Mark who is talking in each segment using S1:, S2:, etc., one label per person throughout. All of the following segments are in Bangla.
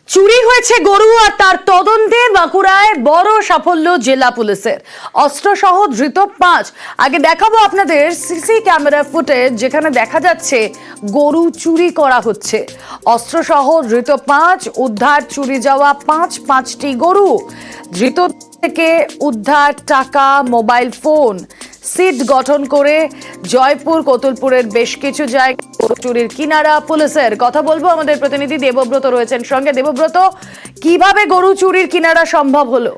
S1: চুরি হয়েছে গরু আর তার তদন্তে বাঁকুড়ায় বড় সাফল্য জেলা পুলিশের। অস্ত্রসহ ধৃত 5। আগে দেখাবো আপনাদের সিসি ক্যামেরা ফুটেজ, যেখানে দেখা যাচ্ছে গরু চুরি করা হচ্ছে। অস্ত্রসহ ধৃত 5, উদ্ধার চুরি যাওয়া 5টি গরু। ধৃত থেকে উদ্ধার টাকা, মোবাইল ফোন। সিট গঠন করে জয়পুর কোতুলপুরের বেশ কিছু জায়গায় গরু চুরির কিনারা পুলিশের। কথা বলবো, আমাদের প্রতিনিধি দেবব্রত রয়েছেন সঙ্গে। দেবব্রত, কিভাবে গরু চুরির কিনারা সম্ভব হলো?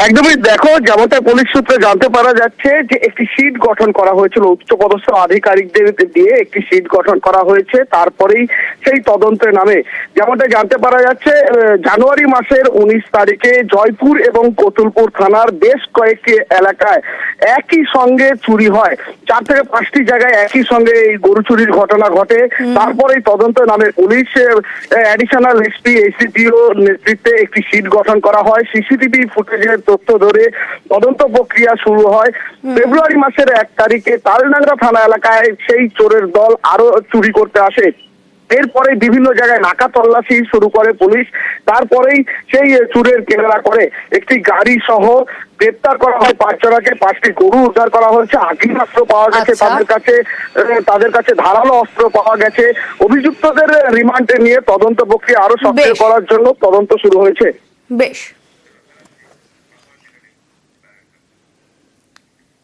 S2: একদমই, দেখো, যেমনটা পুলিশ সূত্রে জানতে পারা যাচ্ছে যে একটি সিট গঠন করা হয়েছিল, উচ্চপদস্থ আধিকারিকদের দিয়ে একটি সিট গঠন করা হয়েছে। তারপরেই সেই তদন্তের নামে যেমনটা জানতে পারা যাচ্ছে, জানুয়ারি মাসের 19 তারিখে জয়পুর এবং কোতুলপুর থানার বেশ কয়েকটি এলাকায় একই সঙ্গে চুরি হয়। 4 থেকে 5টি জায়গায় একই সঙ্গে এই গরু চুরির ঘটনা ঘটে। তারপরেই তদন্তের নামে পুলিশ অ্যাডিশনাল এসপি, এসিপিও নেতৃত্বে একটি সিট গঠন করা হয়। সিসিটিভি ফুটেজের তথ্য ধরে তদন্ত প্রক্রিয়া শুরু হয়। ফেব্রুয়ারি মাসের 1 তারিখে তালডাংরা থানা এলাকায় সেই চোরের দল আরো চুরি করতে আসে। এরপরে বিভিন্ন জায়গায় নাকা তল্লাশি শুরু করে পুলিশ। তারপরেই সেই চুরের কেনারা করে একটি গাড়ি সহ গ্রেপ্তার করা হয় 5 জনকে। 5টি গরু উদ্ধার করা হয়েছে, আগ্নেয়াস্ত্র পাওয়া গেছে তাদের কাছে ধারালো অস্ত্র পাওয়া গেছে। অভিযুক্তদের রিমান্ডে নিয়ে তদন্ত প্রক্রিয়া আরো সক্রিয় করার জন্য তদন্ত শুরু হয়েছে।
S1: বেশ।